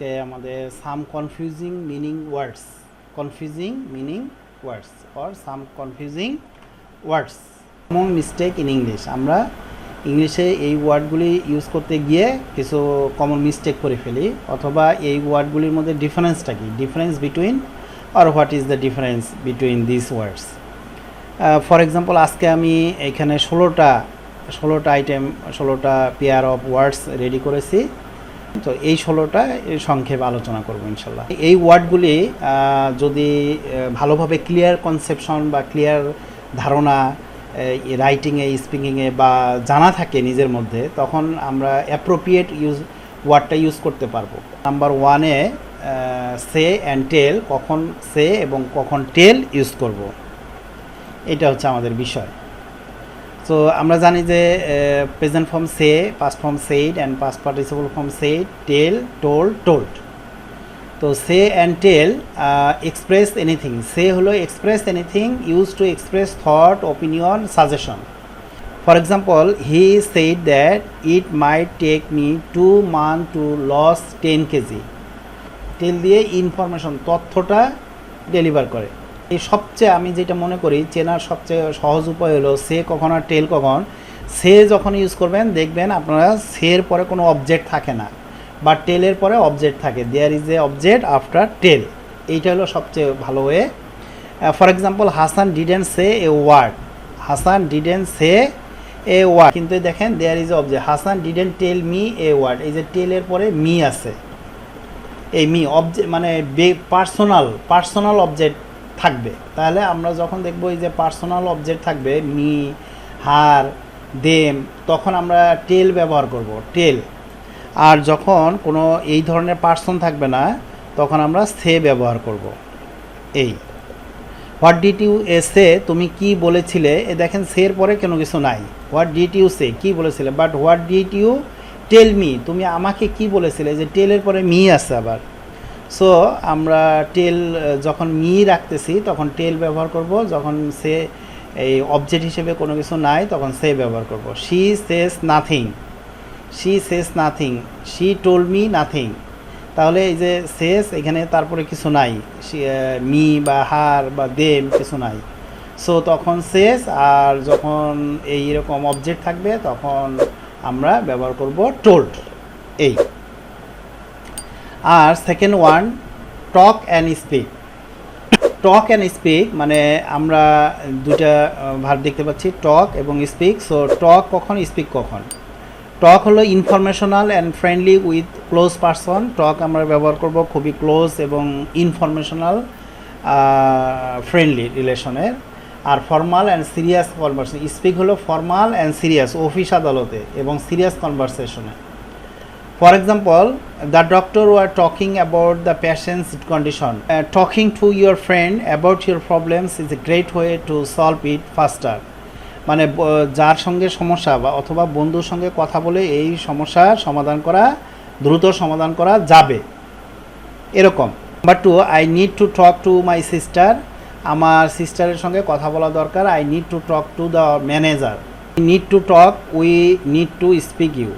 আজকে আমাদের some confusing meaning words, confusing meaning words or some confusing words, common mistake in English. আমরা ইংলিশে এই ওয়ার্ডগুলি ইউজ করতে গিয়ে কিছু কমন মিস্টেক করে ফেলি, অথবা এই ওয়ার্ডগুলির মধ্যে ডিফারেন্সটা কি, difference between or what is the difference between this words. For example, আজকে আমি এখানে 16টা আইটেম, 16টা পেয়ার অফ ওয়ার্ডস রেডি করেছি। তো এই 16টা সংক্ষেপে আলোচনা করব ইনশাল্লাহ। এই ওয়ার্ডগুলি যদি ভালোভাবে ক্লিয়ার কনসেপশন বা ক্লিয়ার ধারণা রাইটিংয়ে, স্পিকিংয়ে বা জানা থাকে নিজের মধ্যে, তখন আমরা অ্যাপ্রোপ্রিয়েট ওয়ার্ডটা ইউজ করতে পারবো। নাম্বার 1-এ সে অ্যান্ড টেল, কখন সে এবং কখন টেল ইউজ করব, এটা হচ্ছে আমাদের বিষয়। তো আমরা জানি যে present form say, past form said and past participle form said, tell, told, told. তো say and tell express anything. Say হলো express anything, use to express thought, opinion, suggestion. For example, he said that it might take me 2 months to lose 10 kg। Tell দিয়ে information, তথ্যটা deliver করে। এই সবচেয়ে আমি যেটা মনে করি চেনার সবচেয়ে সহজ উপায় হলো সে কখন আর টেল কখন। সে যখন ইউজ করবেন দেখবেন আপনারা সের পরে কোনো অবজেক্ট থাকে না, বা টেলের পরে অবজেক্ট থাকে, there is a object after tell. এইটা হলো সবচেয়ে ভালো way. For example, Hasan didn't say a word. Hasan didn't say a word, কিন্তু দেখেন there is a object. Hasan didn't tell me a word, এই যে টেলের পরে মি আছে, এই মি অবজেক্ট মানে পার্সোনাল অবজেক্ট থাকবে। তাহলে আমরা যখন দেখব এই যে পার্সোনাল অবজেক্ট থাকবে, মি, হার, দেম, তখন আমরা টেল ব্যবহার করব, টেল। আর যখন কোনো এই ধরনের পার্সন থাকবে না, তখন আমরা সে ব্যবহার করব। এই হোয়াট ডিড ইউ সে, তুমি কি বলেছিলে। এ দেখেন সের পরে কোনো কিছু নাই, হোয়াট ডিড ইউ সে, কি বলেছিলে। But what did you tell me, তুমি আমাকে কি বলেছিলে, যে টেলের পরে মি আছে আবার। সো আমরা টেল যখন মি রাখতেছি তখন টেল ব্যবহার করব, যখন সে এই অবজেক্ট হিসেবে কোনো কিছু নাই তখন সে ব্যবহার করব। She says nothing, she says nothing, she told me nothing. তাহলে এই যে সেজ, এখানে তারপরে কিছু নাই, মি বা হার বা দেম কিছু নাই। সো তখন সেজ, আর যখন এইরকম অবজেক্ট থাকবে তখন আমরা ব্যবহার করব টোল্ড। এই আর second one, talk and speak. Talk and speak মানে আমরা দুইটা ভার্ব দেখতে পাচ্ছি, টক এবং স্পিক। সো টক কখন, স্পিক কখন। টক হলো informational and friendly with close person. Talk আমরা ব্যবহার করব খুবই ক্লোজ এবং ইনফরমেশনাল, ফ্রেন্ডলি রিলেশনের। আর formal and serious conversation. Speak হলো ফর্মাল অ্যান্ড সিরিয়াস, অফিস আদালতে এবং সিরিয়াস কনভারসেশনে। For example, the doctor were talking about the patient's condition. Talking to your friend about your problems is a great way to solve it faster. মানে যার সঙ্গে সমস্যা বা অথবা বন্ধুর সঙ্গে কথা বলে এই সমস্যার সমাধান করা, দ্রুত সমাধান করা যাবে, এরকম। Number 2, I need to talk to my sister. আমার সিস্টারের সঙ্গে কথা বলা দরকার। I need to talk to the manager. We need to talk, we need to speak you.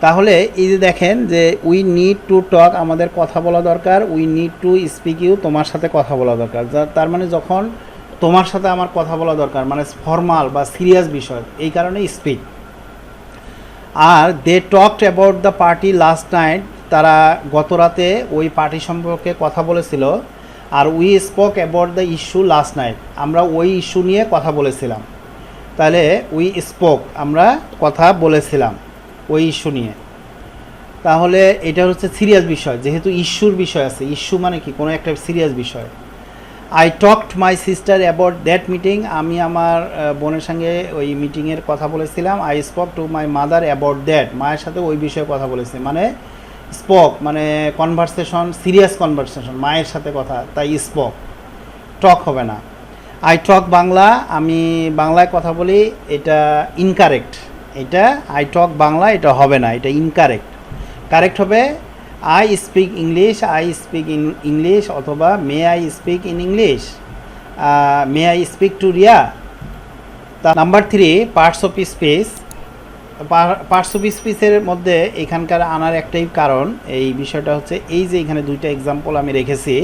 তাহলে এই যে দেখেন যে উই নিড টু টক, আমাদের কথা বলা দরকার। We need to speak you, তোমার সাথে কথা বলা দরকার। তার মানে যখন তোমার সাথে আমার কথা বলা দরকার, মানে ফর্মাল বা সিরিয়াস বিষয়, এই কারণে স্পিক। আর they talked about the party last night, তারা গত রাতে ওই পার্টি সম্পর্কে কথা বলেছিল। আর we spoke about the issue last night, আমরা ওই ইস্যু নিয়ে কথা বলেছিলাম। তাহলে উই স্পোক, আমরা কথা বলেছিলাম ওই ইস্যু নিয়ে। তাহলে এটা হচ্ছে সিরিয়াস বিষয়, যেহেতু ইস্যুর বিষয় আছে। ইস্যু মানে কি, কোনো একটা সিরিয়াস বিষয়। I talked my sister about that meeting, আমি আমার বোনের সঙ্গে ওই মিটিংয়ের কথা বলেছিলাম। I spoke to my mother about that, মায়ের সাথে ওই বিষয়ে কথা বলেছি। মানে স্পোক মানে কনভারসেশন, সিরিয়াস কনভারসেশন, মায়ের সাথে কথা, তাই স্পোক, টক হবে না। আই টক বাংলা, আমি বাংলায় কথা বলি, এটা ইনকারেক্ট। এটা আই টক বাংলা, এটা হবে না, এটা ইনকারেক্ট। কারেক্ট হবে I speak English, I speak in English, অথবা may I speak in English, may I speak to Riya. Number 3, parts of speech. Parts of স্পিচের মধ্যে এখানকার আনার একটাই কারণ, এই বিষয়টা হচ্ছে এই যে এখানে দুইটা এক্সাম্পল আমি রেখেছি,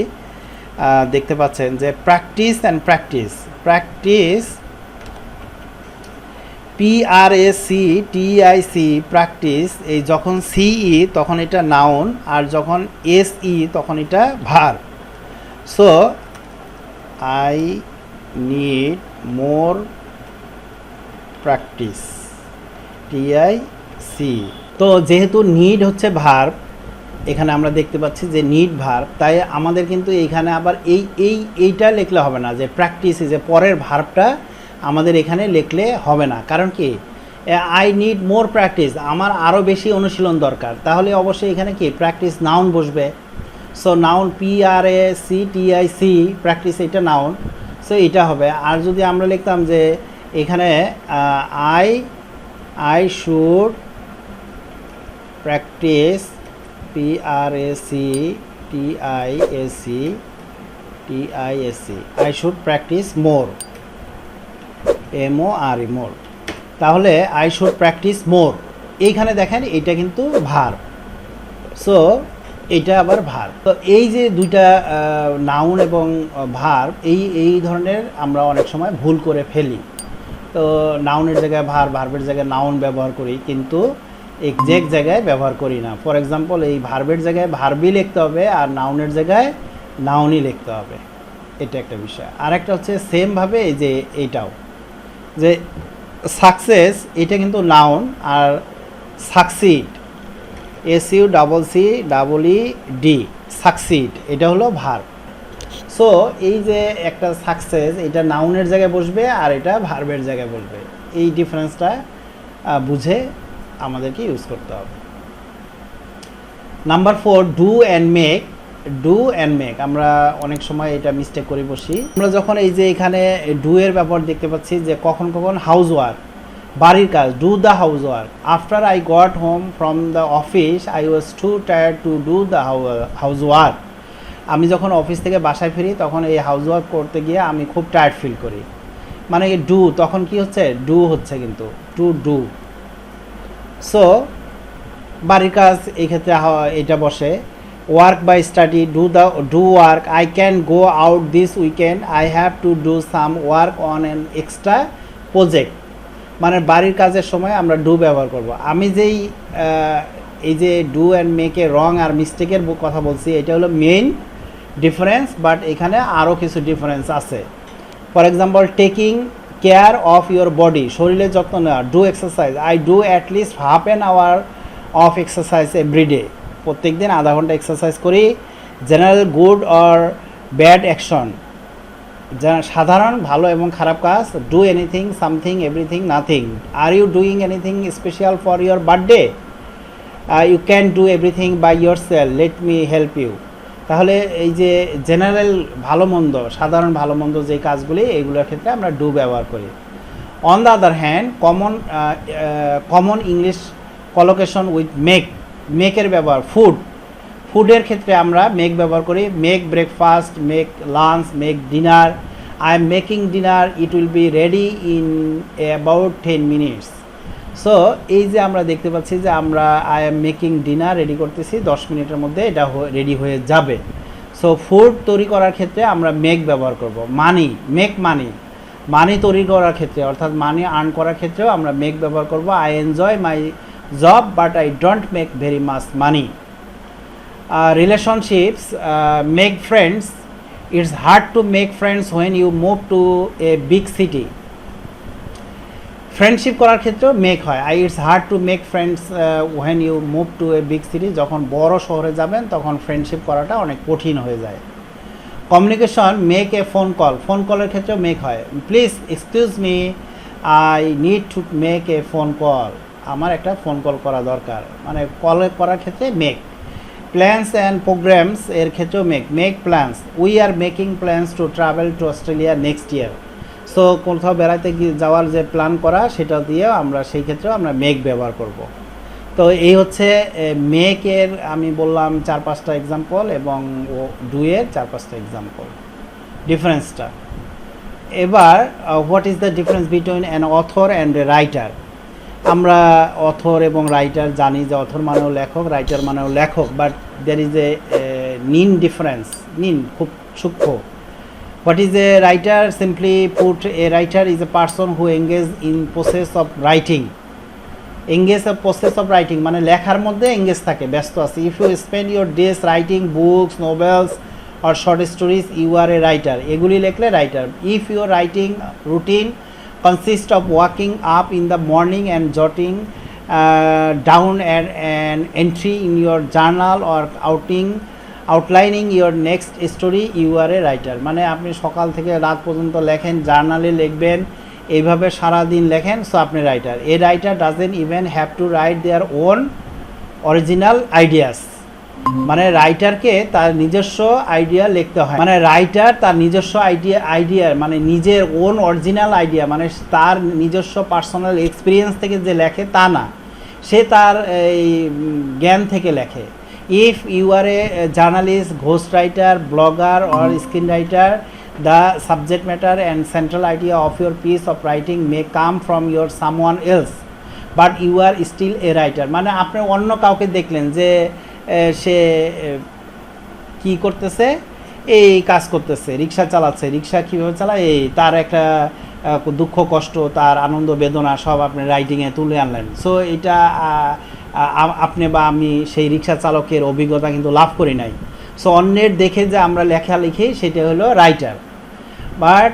দেখতে পাচ্ছেন যে practice and practice. Practice PRACTIC practice, এই যখন CE তখন এটা নাউন, আর যখন SE তখন এটা verb. So I need more practice, TIC। তো যেহেতু নিড হচ্ছে ভার্ব, এখানে আমরা দেখতে পাচ্ছি যে নিড ভার্ব, তাই আমাদের কিন্তু এইখানে আবার এইটা লিখলে হবে না, যে প্র্যাকটিস যে পরের ভার্বটা আমাদের এখানে লিখলে হবে না। কারণ কি, আই নিড মোর প্র্যাকটিস, আমার আরও বেশি অনুশীলন দরকার, তাহলে অবশ্যই এখানে কি প্র্যাকটিস নাউন বসবে। সো নাউন PRACTIC প্র্যাকটিস, এটা নাউন, সো এটা হবে। আর যদি আমরা লিখতাম যে এখানে I should practice PRACTIC I should practice more, MORE মোর, তাহলে আই শুড প্র্যাকটিস মোর। এইখানে দেখেন এটা কিন্তু ভার্ব, সো এটা আবার ভার্ব। তো এই যে দুইটা নাউন এবং ভার্ব, এই ধরনের আমরা অনেক সময় ভুল করে ফেলি। তো নাউনের জায়গায় ভার্ব, ভার্বের জায়গায় নাউন ব্যবহার করি, কিন্তু এক্সাক্ট জায়গায় ব্যবহার করি না। ফর এক্সাম্পল, এই ভার্বের জায়গায় ভার্বই লিখতে হবে, আর নাউনের জায়গায় নাউনই লিখতে হবে, এটা একটা বিষয়। আর একটা হচ্ছে সেমভাবে এই যে এইটাও, যে সাকসেস এটা কিন্তু নাউন, আর সাকসিড SUCCED সাকসিড এটা হলো ভার্ব। সো এই যে একটা সাকসেস, এটা নাউনের জায়গায় বসবে আর এটা ভার্বের জায়গায় বসবে, এই ডিফারেন্সটা বুঝে আমাদেরকে ইউজ করতে হবে। Number 4, do and make. Do and make আমরা অনেক সময় এটা মিস্টেক করে বসি। আমরা যখন এই যে এখানে ডু এর ব্যবহার দেখতে পাচ্ছি, যে কখন কখন হাউস ওয়ার্ক, বাড়ির কাজ, do the house work. After I got home from the office I was two tired to do the house work. আমি যখন অফিস থেকে বাসায় ফিরি তখন এই হাউস ওয়ার্ক করতে গিয়ে আমি খুব টায়ার্ড ফিল করি, মানে ডু তখন কি হচ্ছে, ডু হচ্ছে কিন্তু টু ডু। সো বাড়ির কাজ এই ক্ষেত্রে এটা বসে। Work by study, do work. I can go out this weekend, I have to do some work on an extra project. মানে বাড়ির কাজের সময় আমরা ডু ব্যবহার করব। আমি যেই এই যে ডু অ্যান্ড মেকে রং আর মিস্টেকের কথা বলছি, এটা হলো মেইন ডিফারেন্স, বাট এখানে আরও কিছু ডিফারেন্স আছে। For example, taking care of your body, শরীরের যত্ন নেওয়া, do exercise. I do at least half an hour of exercise everyday, প্রত্যেক দিন আধা ঘন্টা এক্সারসাইজ করি। General good or bad action, সাধারণ ভালো এবং খারাপ কাজ। Do anything, something, everything, nothing. Are you doing anything special for your birthday? You can do everything by yourself, let me help you. তাহলে এই যে জেনারেল ভালো মন্দ, সাধারণ ভালো মন্দ যে কাজগুলি, এইগুলোর ক্ষেত্রে আমরা ডু ব্যবহার করি। On the other hand, common English collocation with make, মেকের ব্যবহার। ফুডের ক্ষেত্রে আমরা মেক ব্যবহার করি। Make breakfast, make lunch, make dinner. I am making dinner, it will be ready in about 10 minutes. So এই যে আমরা দেখতে পাচ্ছি যে আমরা I am making dinner, ready করতেছি, 10 মিনিটের মধ্যে এটা রেডি হয়ে যাবে। সো ফুড তৈরি করার ক্ষেত্রে আমরা মেক ব্যবহার করব। মানি, মেক মানি, মানি তৈরি করার ক্ষেত্রে অর্থাৎ মানি আর্ন করার ক্ষেত্রেও আমরা মেক ব্যবহার করব। I enjoy my job but I don't make very much money. Relationships, make friends. It's hard to make friends when you move to a big city. Friendship করার ক্ষেত্রেও মেক হয়। It's hard to make friends when you move to a big city, যখন বড় শহরে যাবেন তখন friendship করাটা অনেক কঠিন হয়ে যায়। Communication, make a phone call, phone কলের ক্ষেত্রেও মেক হয়। Please excuse me, I need to make a phone call, আমার একটা ফোন কল করা দরকার, মানে কল করার ক্ষেত্রে মেক। প্ল্যান্স অ্যান্ড প্রোগ্রামস এর ক্ষেত্রেও make plans. We are making plans to travel to Australia next year. So কোথাও বেড়াতে যাওয়ার যে প্ল্যান করা, সেটা দিয়েও আমরা সেই ক্ষেত্রেও আমরা মেক ব্যবহার করব। তো এই হচ্ছে মেকের আমি বললাম 4-5টা এক্সাম্পল, এবং ডুয়ের 4-5টা এক্সাম্পল, ডিফারেন্সটা। এবার what is the difference between an author and a writer? আমরা অথর এবং রাইটার জানি যে অথর মানেও লেখক, রাইটার মানেও লেখক, বাট দেয়ার ইজ এ নিন ডিফারেন্স, নিন খুব সূক্ষ্ম। What is a writer? Simply put, a writer is a person who engage in process of writing. Engage of process of writing মানে লেখার মধ্যে এঙ্গেজ থাকে, ব্যস্ত আছে। If you spend your days writing books, novels or short stories, you are a writer. এগুলি লিখলে writer. If your writing routine consists of waking up in the morning and jotting down an entry in your journal or outlining your next story, you are a writer. মানে আপনি সকাল থেকে রাত পর্যন্ত লেখেন, জার্নালে লিখবেন, এইভাবে সারাদিন লেখেন, সো আপনি writer. A writer doesn't even have to right their own original ideas. মানে রাইটারকে তার নিজস্ব আইডিয়া লিখতে হয়, মানে রাইটার তার নিজস্ব আইডিয়া মানে নিজের ওন অরিজিনাল আইডিয়া, মানে তার নিজস্ব পার্সোনাল এক্সপিরিয়েন্স থেকে যে লেখে তা না, সে তার এই জ্ঞান থেকে লেখে। If you are a journalist, ghost writer, blogger or screen writer, the subject matter and central idea of your piece of writing may come from your someone else, but you are still a writer. মানে আপনি অন্য কাউকে দেখলেন যে সে কি করতেছে, এই কাজ করতেছে, রিক্সা চালাচ্ছে, রিক্সা কীভাবে চালায়, এই তার একটা দুঃখ কষ্ট, তার আনন্দ বেদনা সব আপনি রাইটিংয়ে তুলে আনলেন। সো এটা আপনি বা আমি সেই রিক্সা চালকের অভিজ্ঞতা কিন্তু লাভ করি নাই। সো অন্যের দেখে যে আমরা লেখা লিখি, সেটা হলো writer. But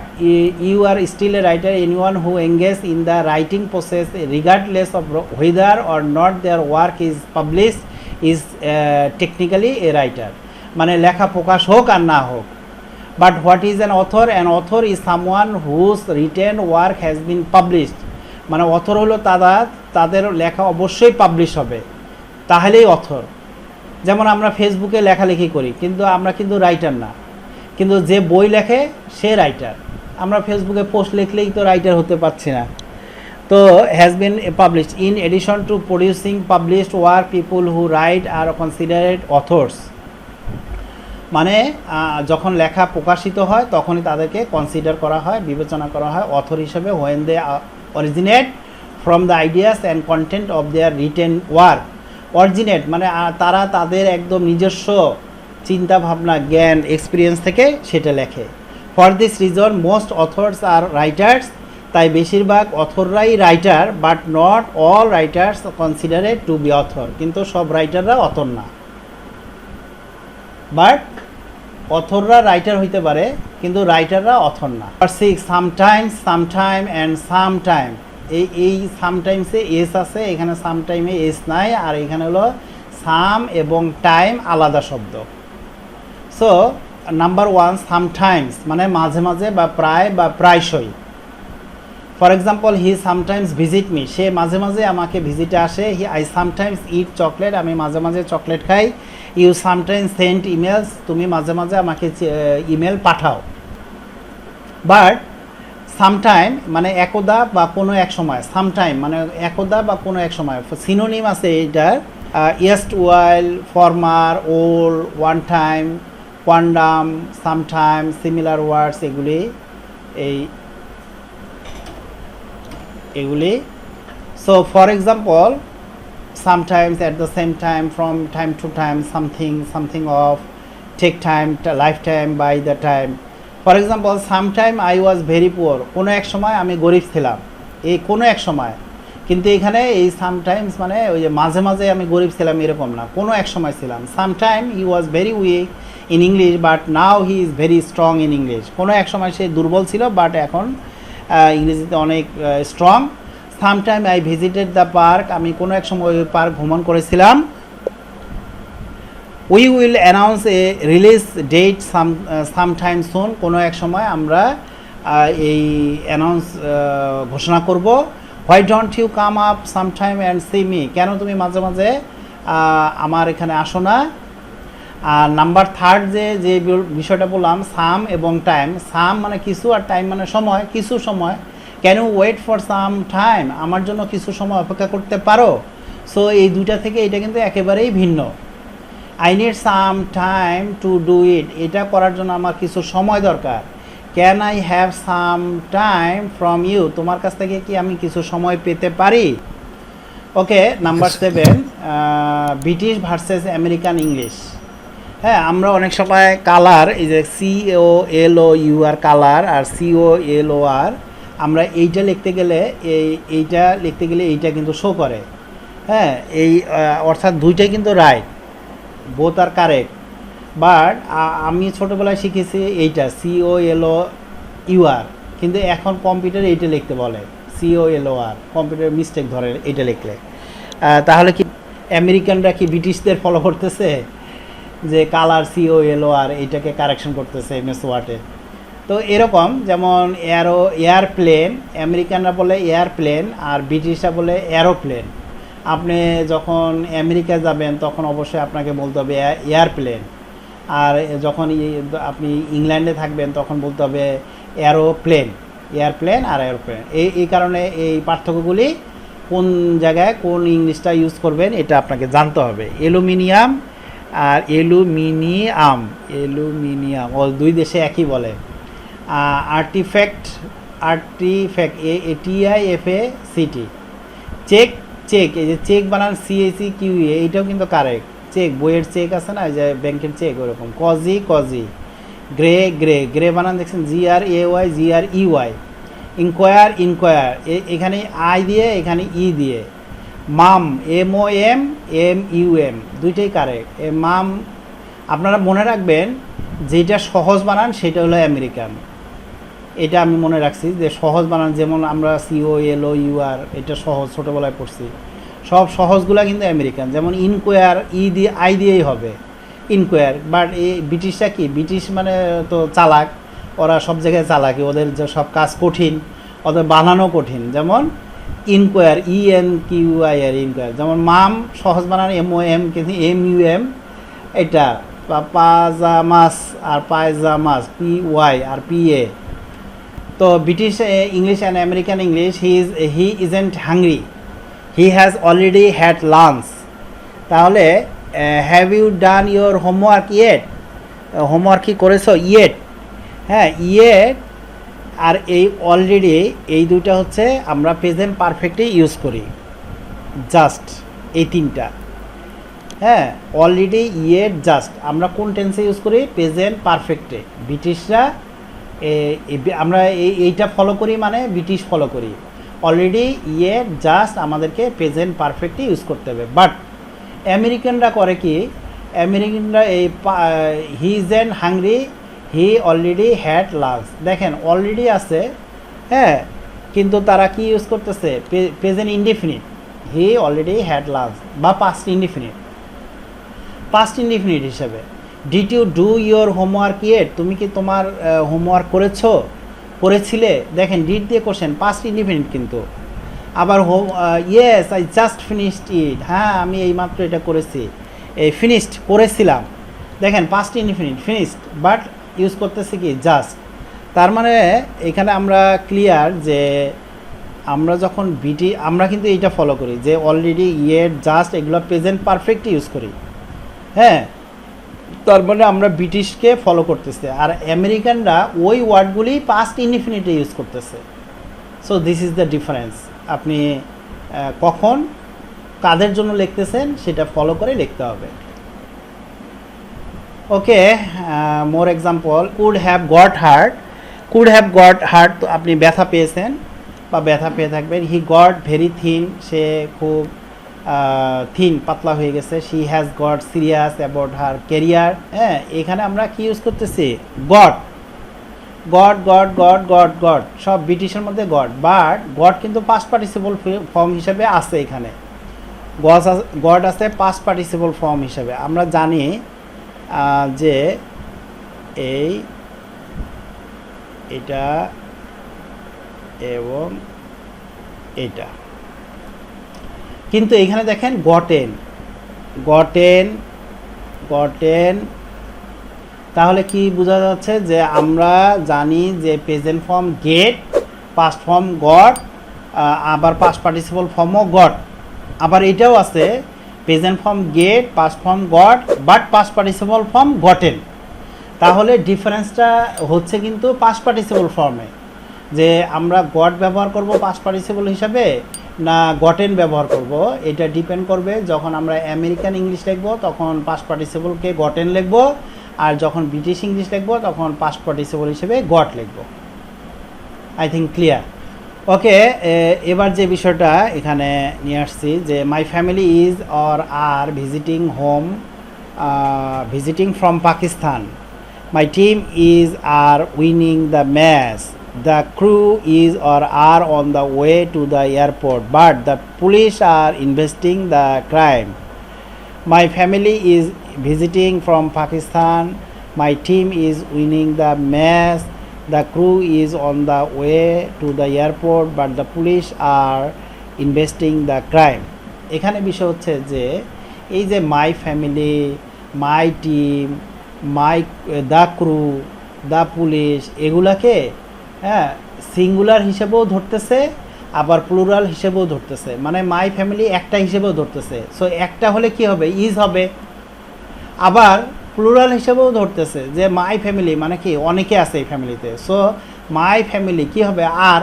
you are still a writer. Anyone who engage in the writing process regardless of whether or not their work is published is technically a writer. মানে লেখা প্রকাশ হোক আর না হোক। But what is an author? An author is someone whose written work has been published. মানে author হলো তাদের লেখা অবশ্যই পাবলিশ হবে, তাহলেই অথর। যেমন আমরা ফেসবুকে লেখালেখি করি, কিন্তু আমরা কিন্তু রাইটার না, কিন্তু যে বই লেখে সে রাইটার। আমরা ফেসবুকে পোস্ট লিখলেই তো রাইটার হতে পারছি না। তো has been published. In addition to producing published work, people who write are considered authors. মানে যখন লেখা প্রকাশিত হয় তখনই তাদেরকে কনসিডার করা হয়, বিবেচনা করা হয় অথর হিসেবে, when they originate from the ideas and content of their written work. Originate মানে তারা তাদের একদম নিজস্ব চিন্তা ভাবনা, জ্ঞান, এক্সপিরিয়েন্স থেকে সেটা লেখে। For this reason most authors are writers. তাই বেশিরভাগ অথররাই writer, but not all writers considered to be author. কিন্তু সব রাইটাররা অথর না, বাট অথররা রাইটার হইতে পারে, কিন্তু রাইটাররা অথর না। 6 সামটাইমস, সামটাইম অ্যান্ড সামটাইম। এই সামটাইমসে এস আছে, এখানে সামটাইমে এস নাই, আর এখানে হলো সাম এবং টাইম আলাদা শব্দ। সো নাম্বার 1 সামটাইমস মানে মাঝে মাঝে বা প্রায় বা প্রায়শই। For example, he sometimes visit me, সে মাঝে মাঝে আমাকে ভিজিটে আসে। আই সামটাইমস ইট চকলেট, আমি মাঝে মাঝে চকলেট খাই। ইউ সামটাইমস সেন্ড ইমেলস, তুমি মাঝে মাঝে আমাকে ইমেল পাঠাও। বাট সামটাইম মানে একদা বা কোনো এক সময়, সামটাইম মানে একদা বা কোনো এক সময়। সিনোনিম আছে এইটার, erstwhile, former, old, one time, quondam, sometime, similar words, এগুলি। So for example, sometimes, at the same time, from time to time, something of, take time, lifetime, by the time. For example, sometime I was very poor, কোনো এক সময় আমি গরিব ছিলাম, এই কোনো এক সময়। কিন্তু এখানে এই সামটাইমস মানে ওই যে মাঝে মাঝে আমি গরিব ছিলাম এরকম না, কোনো এক সময় ছিলাম। Sometime he was very weak in English, but now he is very strong in English. কোনো এক সময় সে দুর্বল ছিল, বাট এখন ইংরেজিতে অনেক strong. Sometime I visited the park, আমি কোনো এক সময় ওই পার্ক ভ্রমণ করেছিলাম। We will announce a release date sometime soon, কোনো এক সময় আমরা এই অ্যানাউন্স ঘোষণা করব। Why don't you come up sometime and see me, কেন তুমি মাঝে মাঝে আমার এখানে আসো না। আর নাম্বার 3 যে বিষয়টা বললাম, সাম এবং টাইম। সাম মানে কিছু, আর টাইম মানে সময়, কিছু সময়। Can you wait for some time, আমার জন্য কিছু সময় অপেক্ষা করতে পারো। সো এই দুইটা থেকে এটা কিন্তু একেবারেই ভিন্ন। I need some time to do it, এটা করার জন্য আমার কিছু সময় দরকার। Can I have some time from you, তোমার কাছ থেকে কি আমি কিছু সময় পেতে পারি। Okay, number 7, British versus American English. হ্যাঁ, আমরা অনেক সময় কালার, এই যে COLOUR কালার আর COLOR, আমরা এইটা লিখতে গেলে এইটা কিন্তু শো করে। হ্যাঁ, এই অর্থাৎ দুইটাই কিন্তু right, both are correct. But আমি ছোটোবেলায় শিখেছি এইটা COLOUR, কিন্তু এখন কম্পিউটার এইটা লিখতে বলে COLOR, কম্পিউটার মিস্টেক ধরে এইটা লিখলে। তাহলে কি আমেরিকানরা কি ব্রিটিশদের ফলো করতেছে যে কালার COLOR এইটাকে কারেকশন করতেছে MS ওয়ার্ডে? তো এরকম, যেমন এয়ারপ্লেন, আমেরিকানরা বলে এয়ারপ্লেন আর ব্রিটিশরা বলে এরোপ্লেন। আপনি যখন আমেরিকা যাবেন তখন অবশ্যই আপনাকে বলতে হবে এয়ারপ্লেন, আর যখন আপনি ইংল্যান্ডে থাকবেন তখন বলতে হবে এরোপ্লেন, এয়ারপ্লেন আর এরোপ্লেন। এই কারণে এই পার্থক্যগুলি কোন জায়গায় কোন ইংলিশটা ইউজ করবেন এটা আপনাকে জানতে হবে। অ্যালুমিনিয়াম আর অ্যালুমিনিয়াম ও দুই দেশে একই বলে। Artifact ATIFACT। চেক, এই যে চেক বানান CHEQE, এইটাও কিন্তু কারেক্ট। চেক, বইয়ের চেক আছে না, যে ব্যাংকের চেক, ওরকম। কজি, গ্রে বানান দেখছেন GRAY। ইনকোয়ার, এখানে আই দিয়ে, এখানে ই দিয়ে। MOM, MOM, দুইটাই কারেক্ট। মাম, আপনারা মনে রাখবেন যেটা সহজ বানান সেটা হলো আমেরিকান। এটা আমি মনে রাখছি যে সহজ বানান, যেমন আমরা COLOUR, এটা সহজ, ছোটোবেলায় পড়ছি। সব সহজগুলা কিন্তু আমেরিকান। যেমন ইনকোয়ার, আই দিয়েই হবে ইনকোয়ার। বাট এই ব্রিটিশরা কি, ব্রিটিশ মানে তো চালাক, ওরা সব জায়গায় চালাকি, ওদের যে সব কাজ কঠিন, ওদের বানানো কঠিন। যেমন ইনকোয়ার, ENQUIR, ইনকোয়ার। যেমন মাম সহজ বানান MOM, কিন্তু MUM এটা। পাজামাস আর পায়জামাস PY আর PA। তো British English and American English, he isn't hungry, he has already had lunch. তাহলে have you done your homework yet, homework কি করেছো? ইয়েট। হ্যাঁ, ইয়েট আর এই অলরেডি, এই দুইটা হচ্ছে আমরা প্রেজেন্ট পারফেক্টে ইউজ করি, জাস্ট এই তিনটা। হ্যাঁ, অলরেডি, ইয়েট, জাস্ট আমরা কোন টেন্সে ইউজ করি? প্রেজেন্ট পারফেক্টে। ব্রিটিশরা আমরা এইটা ফলো করি, মানে ব্রিটিশ ফলো করি। অলরেডি, ইয়েট, জাস্ট আমাদেরকে প্রেজেন্ট পারফেক্টে ইউজ করতে হবে। বাট আমেরিকানরা করে কি, আমেরিকানরা এই he isn't hungry, he already had lunch. দেখেন অলরেডি আছে, হ্যাঁ, কিন্তু তারা কি ইউজ করতেছে? Present indefinite, he already had lunch, বা পাস্ট ইনডিফিনিট হিসাবে। Did you do your homework yet? তুমি কি তোমার হোমওয়ার্ক করেছিলে? দেখেন ডিড দিয়ে কোশ্চেন, পাস্ট ইনডিফিনিট কিন্তু। আবার yes I just finished it, হ্যাঁ আমি এইমাত্র এটা করেছি। ফিনিশড, করেছিলাম। দেখেন past indefinite, finished, but use করতেছে কি? জাস্ট। তার মানে এখানে আমরা ক্লিয়ার যে আমরা যখন আমরা কিন্তু এইটা ফলো করি যে অলরেডি, ইয়েট, জাস্ট, এগুলো প্রেজেন্ট পারফেক্ট ইউজ করি। হ্যাঁ, তার মানে আমরা ব্রিটিশকে ফলো করতেছে, আর আমেরিকানরা ওই ওয়ার্ডগুলি পাস্ট ইনডিফিনিটে ইউজ করতেছে। So this is the difference. আপনি কখন কাদের জন্য লিখতেছেন সেটা ফলো করে লিখতে হবে। Okay, more example, could have got hurt, তো আপনি ব্যথা পেয়েছেন বা ব্যথা পেয়ে থাকবেন। হি গট ভেরি থিন, সে খুব থিন, পাতলা হয়ে গেছে। She has got serious about her career. হ্যাঁ, এখানে আমরা কি ইউজ করতেছি? গট, সব ব্রিটিশের মধ্যে গট। বাট গট কিন্তু পাস্ট পার্টিসিপল ফর্ম হিসাবে আছে এখানে। গড আছে পাস্ট পার্টিসিপল ফর্ম হিসাবে। আমরা জানি যে এটা এবং এটা, কিন্তু এখানে দেখেন গটেন। তাহলে কি বোঝা যাচ্ছে? যে আমরা জানি যে present form get, past form got, আবার পাস্ট পার্টিসিপল ফর্মও গট। আবার এটাও আছে present form get, past form got, but past participle form gotten. তাহলে ডিফারেন্সটা হচ্ছে কিন্তু পাস্ট পার্টিসিপল ফর্মে, যে আমরা গট ব্যবহার করব পাস্ট পার্টিসিপল হিসাবে, না গটেন ব্যবহার করব, এটা ডিপেন্ড করবে। যখন আমরা আমেরিকান ইংলিশ লিখব তখন পাস্ট পার্টিসিপলকে গটেন লিখব, আর যখন ব্রিটিশ ইংলিশ লিখব তখন পাস্ট পার্টিসিপল হিসেবে গট লিখব। I think clear. ওকে, এবার যে বিষয়টা এখানে নিয়ে আসছি যে my family is or are visiting from Pakistan, my team is are winning the match, the crew is or are on the way to the airport, but the police are investigating the crime. My family is visiting from Pakistan, my team is winning the match, the crew is on the way to the airport, but the police are investigating the crime. এখানে বিষয় হচ্ছে যে এই যে my family, my team, my the crew, the police, এগুলাকে হ্যাঁ singular হিসেবেও ধরতেছে, আবার প্লুরাল হিসেবেও ধরতেছে, মানে মাই ফ্যামিলি একটা হিসেবেও ধরতেছে। সো একটা হলে কি হবে, ইজ হবে। আবার প্লুরাল হিসেবেও ধরতেছে যে মাই ফ্যামিলি মানে কি অনেকে আছে এই ফ্যামিলিতে। সো মাই ফ্যামিলি কি হবে, আর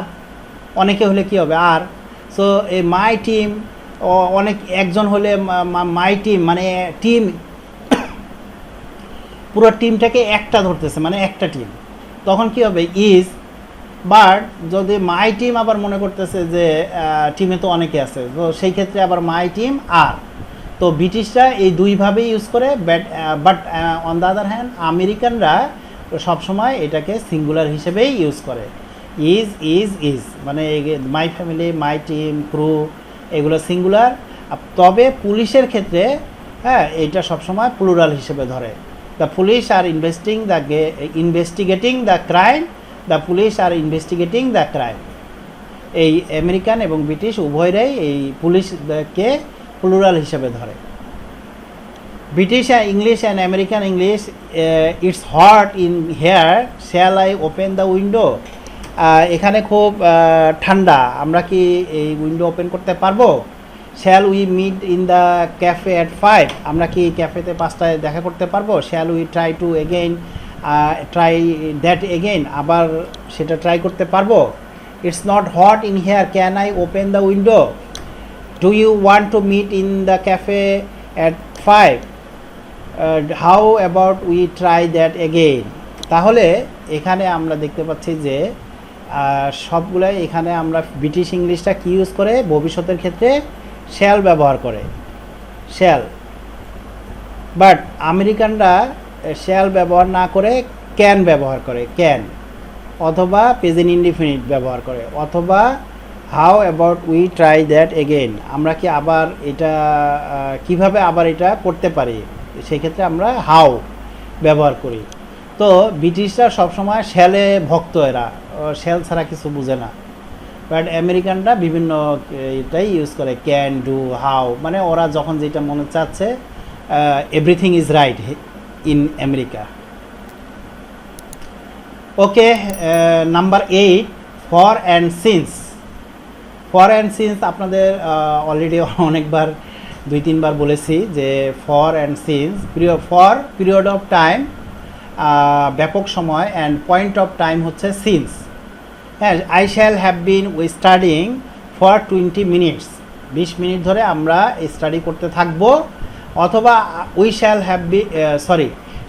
অনেকে হলে কি হবে, আর। সো এই মাই টিম অনেক একজন হলে মাই টিম মানে টিম, পুরো টিমটাকে একটা ধরতেছে মানে একটা টিম, তখন কি হবে ইজ। বাট যদি মাই টিম আবার মনে করতেছে যে টিমে তো অনেকে আছে, তো সেই ক্ষেত্রে আবার মাই টিম আর। তো ব্রিটিশরা এই দুইভাবেই ইউজ করে, but on the other hand আমেরিকানরা সবসময় এটাকে সিঙ্গুলার হিসেবেই ইউজ করে। ইজ মানে my family, my team, crew এগুলো সিঙ্গুলার। তবে পুলিশের ক্ষেত্রে হ্যাঁ এটা সবসময় প্লুরাল হিসেবে ধরে। The police are investigating the crime, the police are investigating the crime. এই আমেরিকান এবং ব্রিটিশ উভয়রাই এই পুলিশকে প্লুরাল হিসেবে ধরে। British English and American English, it's hot in here, shall I open the window. এখানে খুব ঠান্ডা, আমরা কি এই উইন্ডো ওপেন করতে পারবো? Shall we meet in the cafe at 5, আমরা কি ক্যাফেতে 5টায় দেখা করতে পারবো? Shall we try to again, try that again, আবার সেটা ট্রাই করতে পারবো। It's not hot in here, can I open the window? Do you want to meet in the cafe at 5, how about we try that again. তাহলে এখানে আমরা দেখতে পাচ্ছি যে সবগুলাই এখানে আমরা ব্রিটিশ ইংলিশটা কি ইউজ করে, ভবিষ্যতের ক্ষেত্রে শ্যাল ব্যবহার করে, শ্যাল। বাট আমেরিকানরা শ্যাল ব্যবহার না করে ক্যান ব্যবহার করে, ক্যান, অথবা প্রেজেন্ট ইনডিফিনিট ব্যবহার করে, অথবা how about we try that again, আমরা কি আবার এটা কিভাবে আবার এটা করতে পারি, সেই ক্ষেত্রে আমরা হাউ ব্যবহার করি। তো ব্রিটিশরা সবসময় শ্যালে ভক্ত, এরা শ্যাল ছাড়া কিছু বুঝে না। বাট আমেরিকানরা বিভিন্ন এটাই ইউজ করে, ক্যান, ডু, হাউ, মানে ওরা যখন যেটা মনে চাচ্ছে, everything is right in America. Okay, number 8, for and since. For and since আপনাদের অলরেডি অনেকবার 2-3বার বলেছি যে for and since, for period of time, ব্যাপক সময়, অ্যান্ড পয়েন্ট অফ টাইম হচ্ছে সিন্স। হ্যাঁ, I shall have been studying for 20 minutes, 20 minute ধরে আমরা স্টাডি করতে থাকবো। অথবা we shall have be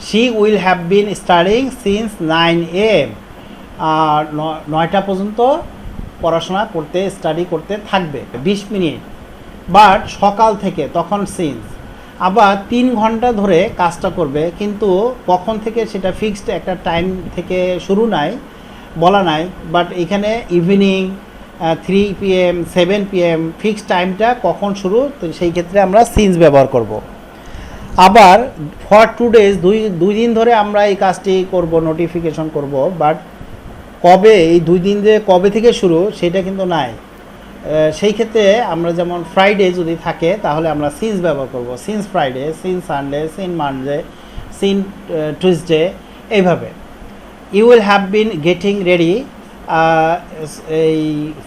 she will have been studying since 9 AM, 9টা পর্যন্ত পড়াশোনা করতে, স্টাডি করতে থাকবে 20 মিনিট। বাট সকাল থেকে, তখন সিন্স। আবার 3 ঘন্টা ধরে কাজটা করবে, কিন্তু কখন থেকে সেটা ফিক্সড একটা টাইম থেকে শুরু নাই, বলা নাই। বাট এখানে ইভিনিং 3 PM, 7 PM ফিক্সড টাইমটা কখন শুরু, তো সেই ক্ষেত্রে আমরা সিন্স ব্যবহার করব। আবার ফর 2 days, 2 দিন ধরে আমরা এই কাজটি করব, নোটিফিকেশন করব, বাট কবে, এই 2 দিন যে কবে থেকে শুরু সেটা কিন্তু নাই। সেই ক্ষেত্রে আমরা যেমন ফ্রাইডে যদি থাকে তাহলে আমরা সিন্স ব্যবহার করব, since Friday, since Sunday, since Monday, since Tuesday, এইভাবে। You will have been getting ready এই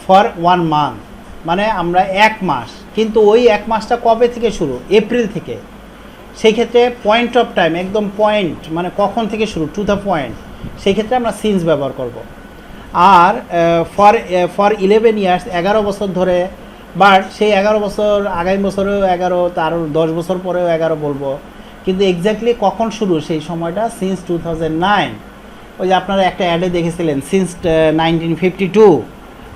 ফর 1 month, মানে আমরা 1 মাস, কিন্তু ওই 1 মাসটা কবে থেকে শুরু, এপ্রিল থেকে। সেই ক্ষেত্রে পয়েন্ট অফ টাইম, একদম পয়েন্ট, মানে কখন থেকে শুরু, টু দ্য পয়েন্ট, সেই ক্ষেত্রে আমরা সিন্স ব্যবহার করব। আর ফর 11 years, 11 বছর ধরে বাট সেই 11 বছর আগামী বছরেও 11, তার 10 বছর পরেও 11 বলবো, কিন্তু এক্স্যাক্টলি কখন শুরু সেই সময়টা সিন্স 2009। ওই যে আপনারা একটা অ্যাডে দেখেছিলেন সিন্স 1952,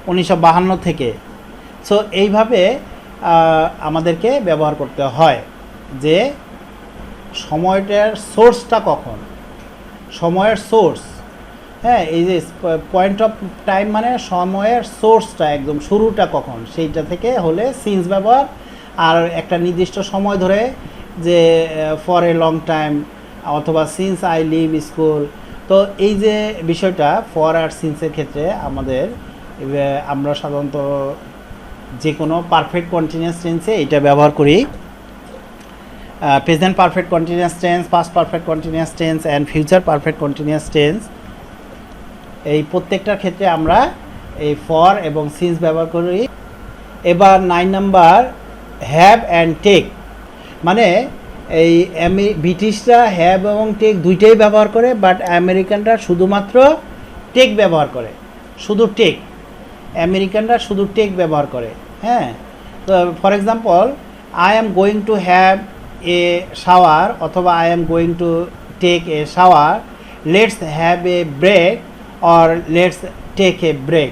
1952 থেকে। সো এইভাবে আমাদেরকে ব্যবহার করতে হয় যে সময়টার সোর্সটা কখন, সময়ের সোর্স, হ্যাঁ, এই যে পয়েন্ট অফ টাইম মানে সময়ের সোর্সটা একদম শুরুটা কখন, সেইটা থেকে হলে সিন্স ব্যবহার। আর একটা নির্দিষ্ট সময় ধরে যে ফর এ লং টাইম অথবা সিন্স আই লিভ স্কুল। তো এই যে বিষয়টা ফর আর সিন্সের ক্ষেত্রে আমরা সাধারণত যে কোনো পারফেক্ট কন্টিনিউয়াস টেন্সে এটা ব্যবহার করি। Present perfect continuous tense, past perfect continuous tense and future perfect continuous tense, এই প্রত্যেকটার ক্ষেত্রে আমরা এই ফর এবং সিন্স ব্যবহার করি। এবার 9 নাম্বার হ্যাভ অ্যান্ড টেক, মানে এই ব্রিটিশরা হ্যাভ এবং টেক দুইটাই ব্যবহার করে, বাট আমেরিকানরা শুধুমাত্র টেক ব্যবহার করে, শুধু টেক। আমেরিকানরা শুধু টেক ব্যবহার করে, হ্যাঁ। তো for example, I am going to have a shower অথবা I am going to take a shower, let's have a break or let's take a break.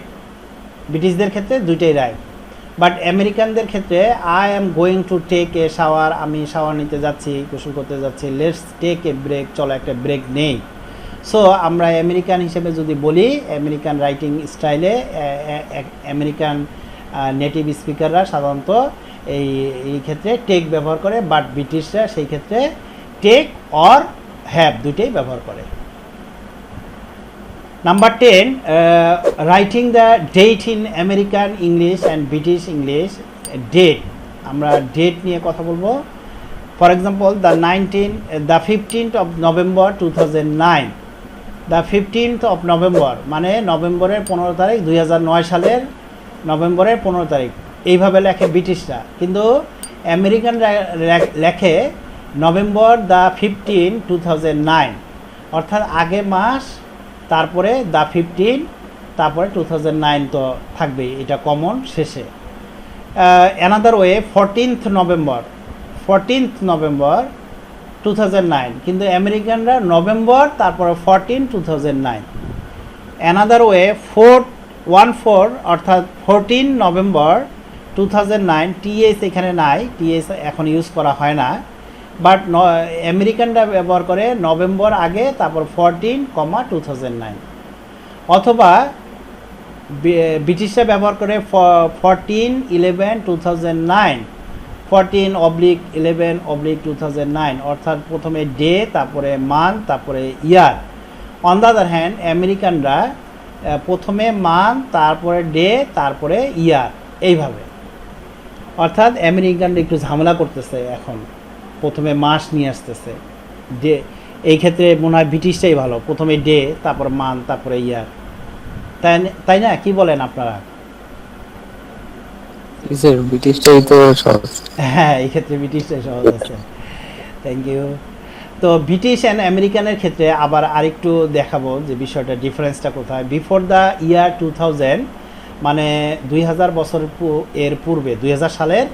ব্রিটিশদের ক্ষেত্রে দুইটাই রাইট, বাট আমেরিকানদের ক্ষেত্রে I am going to take a shower, আমি shower নিতে যাচ্ছি, গোসল করতে যাচ্ছি, লেটস টেক এ ব্রেক, চলো একটা ব্রেক নেই। সো আমরা আমেরিকান হিসেবে যদি বলি, আমেরিকান রাইটিং স্টাইলে আমেরিকান নেটিভ স্পিকাররা সাধারণত এই ক্ষেত্রে টেক ব্যবহার করে, বাট ব্রিটিশরা সেই ক্ষেত্রে টেক অর হ্যাভ দুইটাই ব্যবহার করে। Number 10, writing the date in American English and British English. Date, আমরা ডেট নিয়ে কথা বলবো। For example, the 15th of November 2009, দ্য 15th of November মানে নভেম্বরের 15 তারিখ, 2009 সালের নভেম্বরের 15 তারিখ, এইভাবে লেখে ব্রিটিশরা। কিন্তু আমেরিকানরা লেখে নভেম্বর দ্য 15, 2009, অর্থাৎ আগে মাস, তারপরে দ্য 15, তারপরে 2009 তো থাকবেই, এটা কমন শেষে। অ্যানাদার ওয়ে 14th November 2009, কিন্তু আমেরিকানরা নভেম্বর তারপরে 14, 2009। অ্যানাদার ওয়ে 14, অর্থাৎ 14 নভেম্বর 2009, টিএস এখানে নাই, টিএস এখন ইউজ করা হয় না, বাট আমেরিকানরা ব্যবহার করে নভেম্বর আগে তারপর 14, 2009। অথবা ব্রিটিশরা ব্যবহার করে 14/11/2009, 14/11/2009, অর্থাৎ প্রথমে ডে, তারপরে মান্থ, তারপরে ইয়ার। অন দ্য আদার হ্যান্ড আমেরিকানরা প্রথমে মান্থ, তারপরে ডে, তারপরে ইয়ার, এইভাবে। অর্থাৎ আমেরিকানরা একটু ঝামেলা করতেছে এখন, প্রথমে মাস নিয়ে আসতেছে, ডে। এই ক্ষেত্রে মনে হয় ব্রিটিশটাই ভালো, প্রথমে ডে, তারপর মান্থ, তারপরে ইয়ার, তাই না? কি বলেন আপনারা? ব্রিটিশটাই তো সহজ। হ্যাঁ, এই ক্ষেত্রে ব্রিটিশটাই সহজ আছে। Thank you. তো ব্রিটিশ অ্যান্ড আমেরিকানের ক্ষেত্রে আবার আরেকটু দেখাবো যে বিষয়টা, ডিফারেন্সটা কোথায়। বিফোর দ্য ইয়ার 2000, মানে 2000 বছর এর পূর্বে, 2000 সালের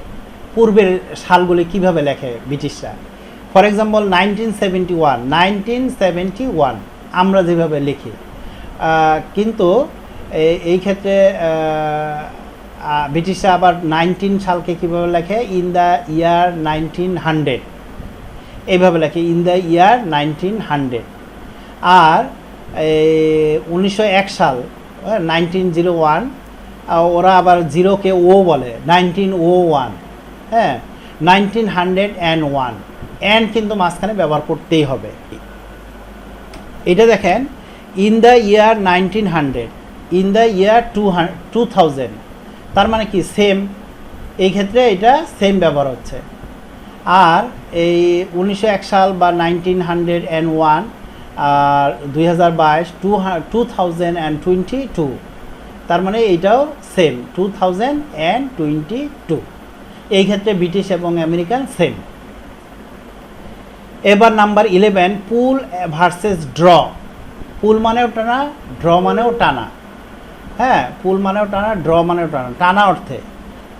পূর্বের সালগুলি কিভাবে লেখে ব্রিটিশরা। ফর এক্সাম্পল 1971, আমরা যেভাবে লিখি, কিন্তু এই ক্ষেত্রে ব্রিটিশরা আবার 19 সালকে কীভাবে লেখে, ইন দ্য ইয়ার 1900, এইভাবে লেখে, ইন দ্য ইয়ার 1900। আর 1901 সাল, 1901, ওরা আবার জিরোকে ও বলে, 1901, হ্যাঁ, 1901, অ্যান্ড কিন্তু মাঝখানে ব্যবহার করতেই হবে। এটা দেখেন, in the year 1900, in the year 2000, তার মানে কি সেম, এই ক্ষেত্রে এটা সেম ব্যবহার হচ্ছে। আর এই 1901 সাল বা 1901 আর 2022, 2022, তার মানে এইটাও সেম, 2022। এই ক্ষেত্রে ব্রিটিশ এবং আমেরিকান সেম। এবার নাম্বার 11, পুল ভার্সেস ড্র। পুল মানেও টানা, ড্র মানেও টানা, হ্যাঁ, পুল মানেও টানা, ড্র মানেও টানা, টানা অর্থে।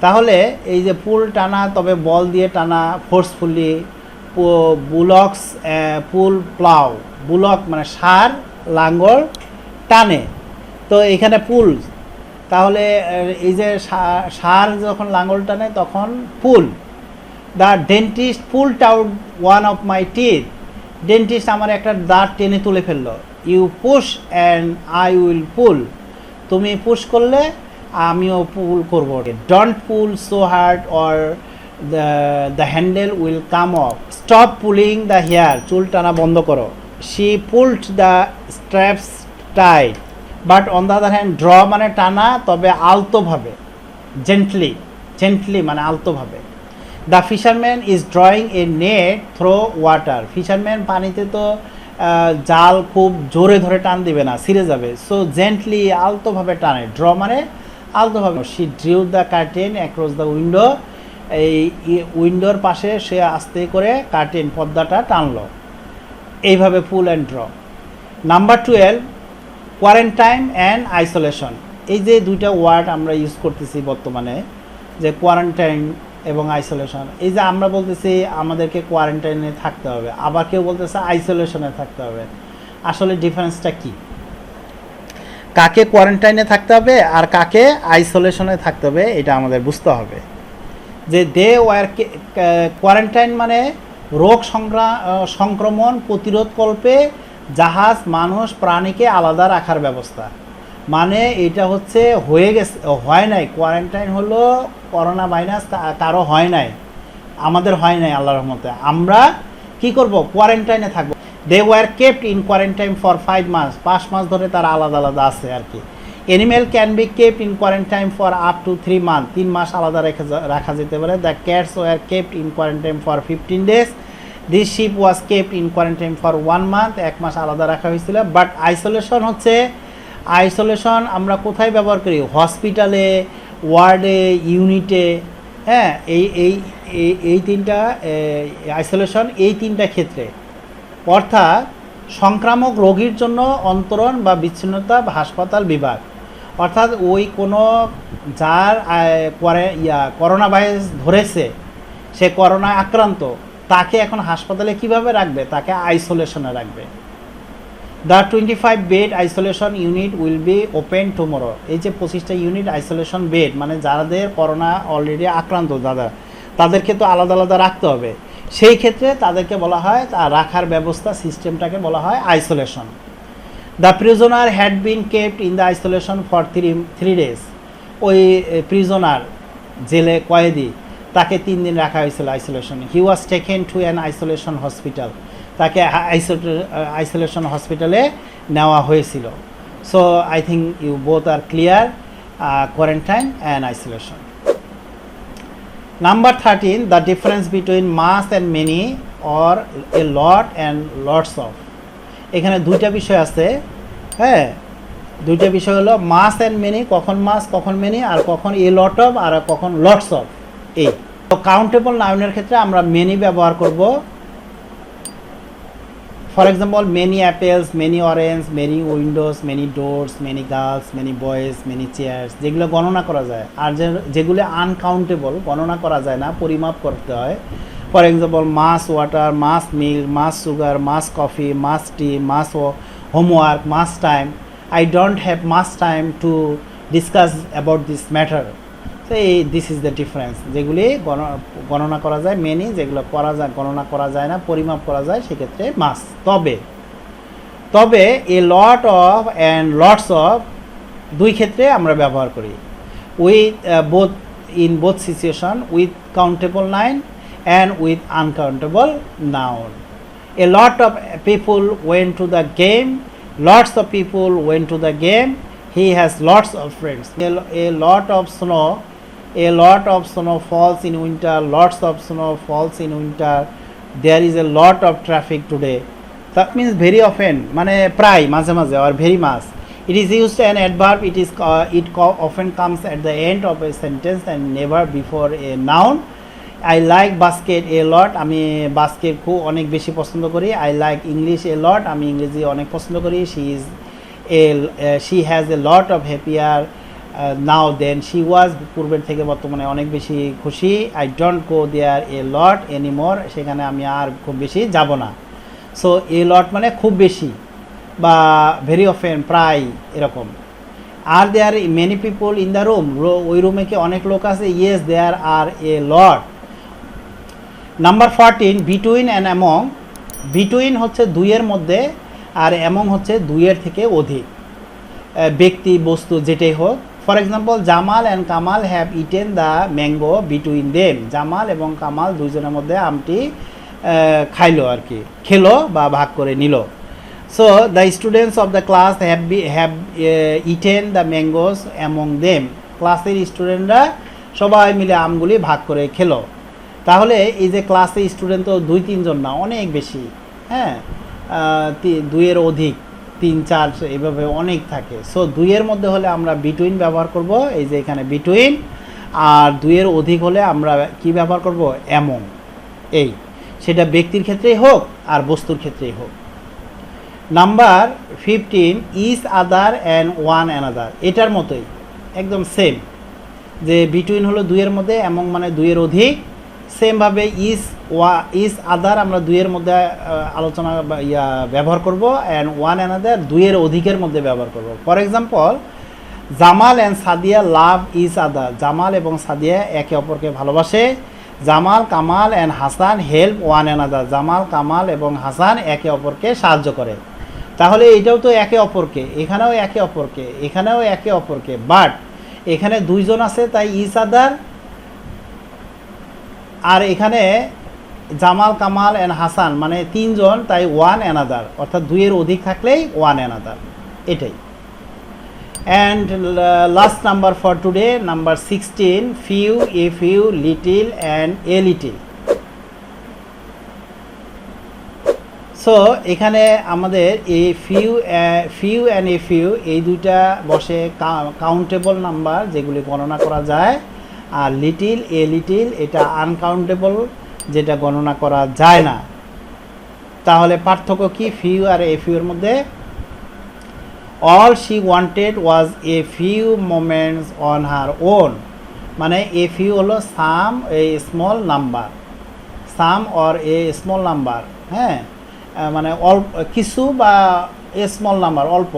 তাহলে এই যে পুল টানা, তবে বল দিয়ে টানা ফোর্সফুলি, বুলক্স পুল প্লাউ, বুলক মানে ষাঁড় লাঙ্গল টানে, তো এখানে পুল, তাহলে এই যে ষাঁড় যখন লাঙ্গল টানে তখন pull. The dentist pulled out one of my teeth, dentist আমার একটা দাঁত টেনে তুলে ফেললো। You push and I will pull, তুমি পুশ করলে আমিও পুল করবো। Don't pull so hard or the handle will come off, stop pulling the hair, চুল টানা বন্ধ করো। She pulled the straps tight, but on the other hand, draw মানে টানা, তবে আলতোভাবে, জেন্টলি, জেন্টলি মানে আলতোভাবে। The fisherman is drawing a net through water, fisherman পানিতে তো জাল খুব জোরে ধরে টান দিবে না, ছিঁড়ে যাবে, সো জেন্টলি আলতোভাবে টানে, ড্র মানে আলতোভাবে। She drew the curtain across the window, এই উইন্ডোর পাশে সে আস্তে করে কার্টেন পর্দাটা টানলো, এইভাবে pull and draw. Number 12, quarantine and isolation. এই যে দুইটা ওয়ার্ড আমরা ইউজ করতেছি বর্তমানে, যে কোয়ারেন্টাইন এবং আইসোলেশন। এই যে আমরা বলতেছি আমাদেরকে কোয়ারেন্টাইনে থাকতে হবে, আবার কেউ বলতেছে আইসোলেশনে থাকতে হবে, আসলে ডিফারেন্সটা কি? কাকে কোয়ারেন্টাইনে থাকতে হবে আর কাকে আইসোলেশনে থাকতে হবে, এটা আমাদের বুঝতে হবে। যে দে ওয়ার কোয়ারেন্টাইন মানে রোগ সংক্রমণ প্রতিরোধকল্পে জাহাজ, মানুষ, প্রাণীকে আলাদা রাখার ব্যবস্থা। মানে এটা হচ্ছে হয়ে গেছে, হয় নাই। কোয়ারেন্টাইন হলো করোনা ভাইরাস কারো হয় নাই, আমাদের হয় নাই আল্লাহর রহমতে। আমরা কি করব? কোয়ারেন্টাইনে থাকবো। They were kept in quarantine for 5 months, 5 মাস ধরে তারা আলাদা আলাদা আছে আর কি। Animal can be kept in quarantine for up to 3 months, 3 মাস আলাদা রাখা যেতে পারে। The cats were kept in quarantine for 15 days, this ship was kept in quarantine for 1 month, 1 মাস আলাদা রাখা হয়েছিল। বাট আইসোলেশন হচ্ছে, আইসোলেশন আমরা কোথায় ব্যবহার করি? হসপিটালে, ওয়ার্ডে, ইউনিটে, হ্যাঁ, এই তিনটা আইসোলেশন, এই তিনটা ক্ষেত্রে। অর্থাৎ সংক্রামক রোগীর জন্য অন্তরণ বা বিচ্ছিন্নতা বা হাসপাতাল বিভাগ, অর্থাৎ ওই কোনো যার করোনা ভাইরাস ধরেছে, সে করোনায় আক্রান্ত, তাকে এখন হাসপাতালে কিভাবে রাখবে? তাকে আইসোলেশনে রাখবে। The 25 bed isolation unit will be open tomorrow, এই যে 25টা ইউনিট আইসোলেশন বেড, মানে যাদের করোনা অলরেডি আক্রান্ত তাদেরকে তো আলাদা আলাদা রাখতে হবে, সেই ক্ষেত্রে তাদেরকে বলা হয়, তা রাখার ব্যবস্থা সিস্টেমটাকে বলা হয় isolation. The prisoner had been kept in the isolation for 3 days, ওই প্রিজনার, জেলে কয়েদি, তাকে 3 দিন রাখা হয়েছিল isolation. He was taken to an isolation hospital, তাকে আইসোলেশন হসপিটালে নেওয়া হয়েছিল। So I think you both are clear, quarantine and isolation. Number 13, the difference between much and many or a lot and lots of. এখানে দুইটা বিষয় আছে, হ্যাঁ, দুইটা বিষয় হলো মাস অ্যান্ড মেনি, কখন মাস কখন মেনি, আর কখন এ লট অফ আর কখন লটস অফ। এই তো কাউন্টেবল নাউনের ক্ষেত্রে আমরা মেনি ব্যবহার করব। For example, many apples, many orange, many windows, many doors, many girls, many boys, many chairs, যেগুলো গণনা করা যায়। আর যেগুলো আনকাউন্টেবল, গণনা করা যায় না, পরিমাপ করতে হয়। For example, much water, much milk, much sugar, much coffee, much tea, much homework, much time. I don't have much time to discuss about this matter. তো দিস ইজ দ্য ডিফারেন্স। যেগুলি গণনা করা যায় মেনি, যেগুলো করা যায় গণনা করা যায় না, পরিমাপ করা যায়, সেক্ষেত্রে মাস। তবে a lot of and lots of দুই ক্ষেত্রে আমরা ব্যবহার করি, with both situation, with countable noun and with uncountable noun. A lot of people went to the game, lots of people went to the game, he has lots of friends. A lot of snow, a lot of snow falls in winter, lots of snow falls in winter. There is a lot of traffic today. That means very often, মানে প্রায়, মাঝে মাঝে, or very much. It is used an adverb, often comes at the end of a sentence and never before a noun. I like basket a lot, আমি basket খুব অনেক বেশি পছন্দ করি। I like English a lot, আমি ইংরেজি অনেক পছন্দ করি। She has a lot of happier now then she was পূর্বের থেকে বর্তমানে অনেক বেশি খুশি। I don't go there a lot anymore, সেখানে আমি আর খুব বেশি যাব না। সো এ লট মানে খুব বেশি বা ভেরি অফেন, প্রায় এরকম। Are there many people in the room, ওই রুমে কি অনেক লোক আছে? Yes there are a lot. Number 14 between and among. Between হচ্ছে দুইয়ের মধ্যে, আর অ্যামং হচ্ছে দুইয়ের থেকে অধিক, ব্যক্তি বস্তু যেটাই হোক। For example Jamal and Kamal have eaten the mango between them. Jamal এবং কামাল দুইজনের মধ্যে আমটি খাইলো আর কি, খেলো বা ভাগ করে নিল। So the students of the class have eaten the mangoes among them. ক্লাসের স্টুডেন্টরা সবাই মিলে আমগুলি ভাগ করে খেলো। তাহলে এই যে ক্লাসের স্টুডেন্ট তো 2-3 জন না, অনেক বেশি, হ্যাঁ, দুইয়ের অধিক, 3-4 এইভাবে অনেক থাকে। সো দুইয়ের মধ্যে হলে আমরা বিটুইন ব্যবহার করব, এই যে এখানে বিটুইন। আর দুইয়ের অধিক হলে আমরা কি ব্যবহার করব? অ্যামং। এই সেটা ব্যক্তির ক্ষেত্রেই হোক আর বস্তুর ক্ষেত্রেই হোক। Number 15 is other and one another. এটার মতোই একদম সেম, যে বিটুইন হলো দুইয়ের মধ্যে, অ্যামং মানে দুইয়ের অধিক। সেমভাবে ইজ আদার আমরা দুইয়ের মধ্যে আলোচনা ব্যবহার করব, অ্যান্ড ওয়ান অ্যানাদার দুইয়ের অধিকের মধ্যে ব্যবহার করব। For example Jamal and Sadia love is other. Jamal এবং সাদিয়া একে অপরকে ভালোবাসে। Jamal Kamal and Hasan help one another. Jamal Kamal এবং হাসান একে অপরকে সাহায্য করে। তাহলে এটাও তো একে অপরকে, এখানেও একে অপরকে, এখানেও একে অপরকে, বাট এখানে দুইজন আছে তাই ইজ আদার, আর এখানে জামাল কামাল অ্যান্ড হাসান মানে 3 জন তাই ওয়ান অ্যানাদার, অর্থাৎ দুইয়ের অধিক থাকলেই ওয়ান অ্যানাদার, এটাই। And last number for today, number 16 few, a few, little and a little. So এখানে আমাদের এই ফিউ অ্যান্ড এ ফিউ এই দুইটা বসে কাউন্টেবল নাম্বার, যেগুলি গণনা করা যায়। আর লিটিল, এ লিটিল এটা আনকাউন্টেবল, যেটা গণনা করা যায় না। তাহলে পার্থক্য কি ফিউ আর এ ফিউর মধ্যে? All she wanted was a few moments on her own, মানে এ ফিউ হলো some a small number, some or a small number, হ্যাঁ, মানে অল্প কিছু বা এ স্মল নাম্বার অল্প।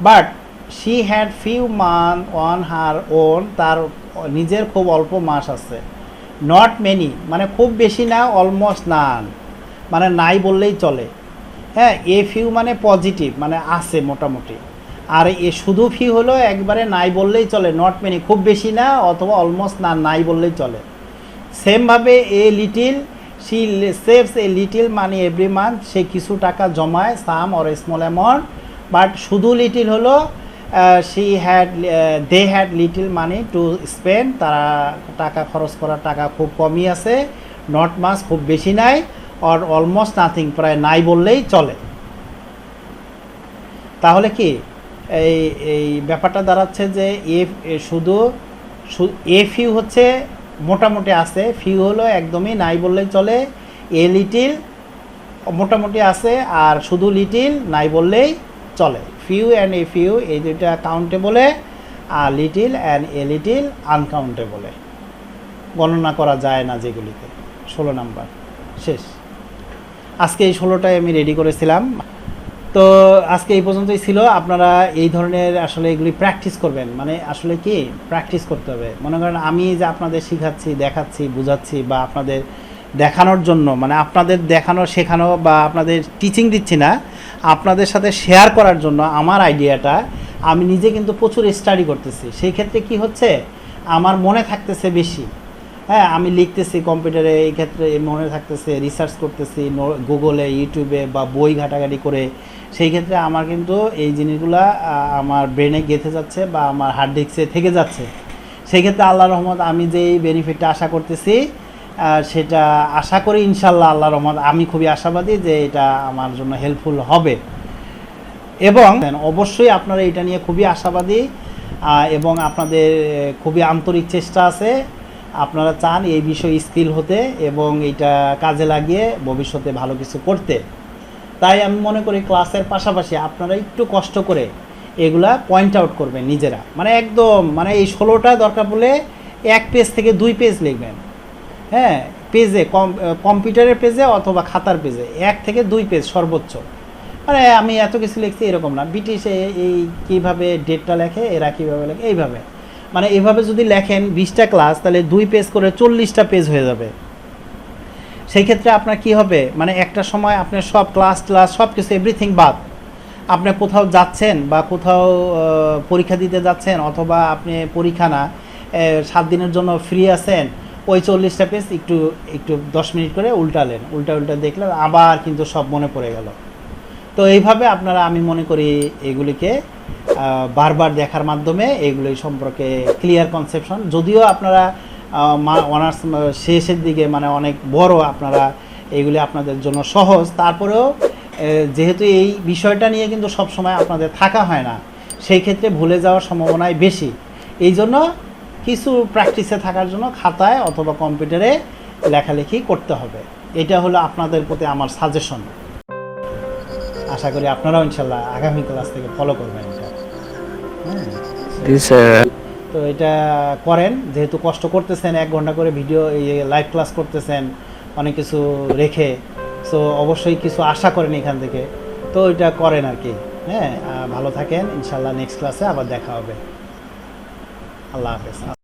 But she had few month on her own, তার নিজের খুব অল্প মাস আছে। নট মেনি মানে খুব বেশি না, অলমোস্ট নান মানে নাই বললেই চলে, হ্যাঁ। এ ফিউ মানে পজিটিভ মানে আছে মোটামুটি, আর এ শুধু ফিউ হলো একবারে নাই বললেই চলে, নট মেনি খুব বেশি না অথবা অলমোস্ট না, নাই বললেই চলে। সেমভাবে a little, she saves a little money every month, সে কিছু টাকা জমায়, some or small amount. But শুধু লিটিল হলো they had little money to spend, তারা টাকা খরচ করার টাকা খুব কমই আছে। নট মাস খুব বেশি নাই, অর অলমোস্ট নাথিং প্রায় নাই বললেই চলে। তাহলে কি এই ব্যাপারটা দাঁড়াচ্ছে যে শুধু এ ফিউ হচ্ছে মোটামুটি আছে, ফিউ হলো একদমই নাই বললেই চলে। এ লিটিল মোটামুটি আছে, আর শুধু লিটিল নাই বললেই চলে। ফিউ অ্যান্ড এ ফিউ এই দুইটা কাউন্টেবলে, আর লিটিল অ্যান্ড এ লিটিল আনকাউন্টেবলে, গণনা করা যায় না যেগুলিতে। 16 নাম্বার শেষ। আজকে এই 16টাই আমি রেডি করেছিলাম। তো আজকে এই পর্যন্তই ছিল। আপনারা এই ধরনের আসলে এগুলি প্র্যাকটিস করবেন, মানে আসলে কি প্র্যাকটিস করতে হবে। মনে করেন আমি যে আপনাদের শেখাচ্ছি, দেখাচ্ছি, বুঝাচ্ছি বা আপনাদের দেখানোর জন্য, মানে আপনাদের দেখানো শেখানো বা আপনাদের টিচিং দিচ্ছি না, আপনাদের সাথে শেয়ার করার জন্য আমার আইডিয়াটা আমি নিজে কিন্তু প্রচুর স্টাডি করতেছি। সেই ক্ষেত্রে কি হচ্ছে, আমার মনে থাকতেছে বেশি, হ্যাঁ, আমি লিখতেছি কম্পিউটারে, এই ক্ষেত্রে মনে থাকতেছে, রিসার্চ করতেছি গুগলে, ইউটিউবে বা বই ঘাটাঘাটি করে। সেই ক্ষেত্রে আমার কিন্তু এই জিনিসগুলা আমার ব্রেনে গেঁথে যাচ্ছে বা আমার হার্ড ডিস্কে থেকে যাচ্ছে। সেই ক্ষেত্রে আল্লাহর রহমত আমি যে এই বেনিফিটটা আশা করতেছি, সেটা আশা করি ইনশাল্লাহ আল্লাহর রহমত আমি খুবই আশাবাদী যে এটা আমার জন্য হেল্পফুল হবে। এবং অবশ্যই আপনারা এটা নিয়ে খুবই আশাবাদী এবং আপনাদের খুবই আন্তরিক চেষ্টা আছে, আপনারা চান এই বিষয়ে স্কিল হতে এবং এটা কাজে লাগিয়ে ভবিষ্যতে ভালো কিছু করতে। তাই আমি মনে করি ক্লাসের পাশাপাশি আপনারা একটু কষ্ট করে এগুলা পয়েন্ট আউট করবেন নিজেরা, মানে একদম মানে এই 16টা দরকার পড়লে 1 পেজ থেকে 2 পেজ লিখবেন। হ্যাঁ, পেজে কম্পিউটারের পেজে অথবা খাতার পেজে 1 থেকে 2 পেজ সর্বোচ্চ। মানে আমি এত কিছু লিখছি এরকম না, ব্রিটিশে এই কীভাবে ডেটটা লেখে, এরা কীভাবে লেখে, এইভাবে মানে এভাবে যদি লেখেন 20টা ক্লাস, তাহলে 2 পেজ করে 40টা পেজ হয়ে যাবে। সেই ক্ষেত্রে আপনার কি হবে, মানে একটা সময় আপনার সব ক্লাস সব কিছু এভরিথিং বাদ, আপনি কোথাও যাচ্ছেন বা কোথাও পরীক্ষা দিতে যাচ্ছেন, অথবা আপনি পরীক্ষা না 7 দিনের জন্য ফ্রি আছেন, ওই 40টা পেজ একটু একটু 10 মিনিট করে উল্টালেন, উল্টা দেখলেন, আবার কিন্তু সব মনে পড়ে গেল। তো এইভাবে আপনারা, আমি মনে করি এগুলিকে বারবার দেখার মাধ্যমে এগুলি সম্পর্কে ক্লিয়ার কনসেপশন, যদিও আপনারা অনার্স শেষের দিকে মানে অনেক বড়, আপনারা এইগুলি আপনাদের জন্য সহজ, তারপরেও যেহেতু এই বিষয়টা নিয়ে কিন্তু সব সময় আপনাদের থাকা হয় না, সেই ক্ষেত্রে ভুলে যাওয়ার সম্ভাবনাই বেশি। এই জন্য কিছু প্র্যাকটিসে থাকার জন্য খাতায় অথবা কম্পিউটারে লেখালেখি করতে হবে। এটা হলো আপনাদের প্রতি আমার সাজেশন। আশা করি আপনারাও ইনশাল্লাহ আগামী ক্লাস থেকে ফলো করবেন এটা। হ্যাঁ, জি স্যার। তো এটা করেন, যেহেতু কষ্ট করতেছেন, 1 ঘন্টা করে ভিডিও এই লাইভ ক্লাস করতেছেন অনেক কিছু রেখে, সো অবশ্যই কিছু আশা করেন এখান থেকে, তো এটা করেন আর কি। হ্যাঁ, ভালো থাকেন, ইনশাল্লাহ নেক্সট ক্লাসে আবার দেখা হবে। আল্লাহ হাফেজ।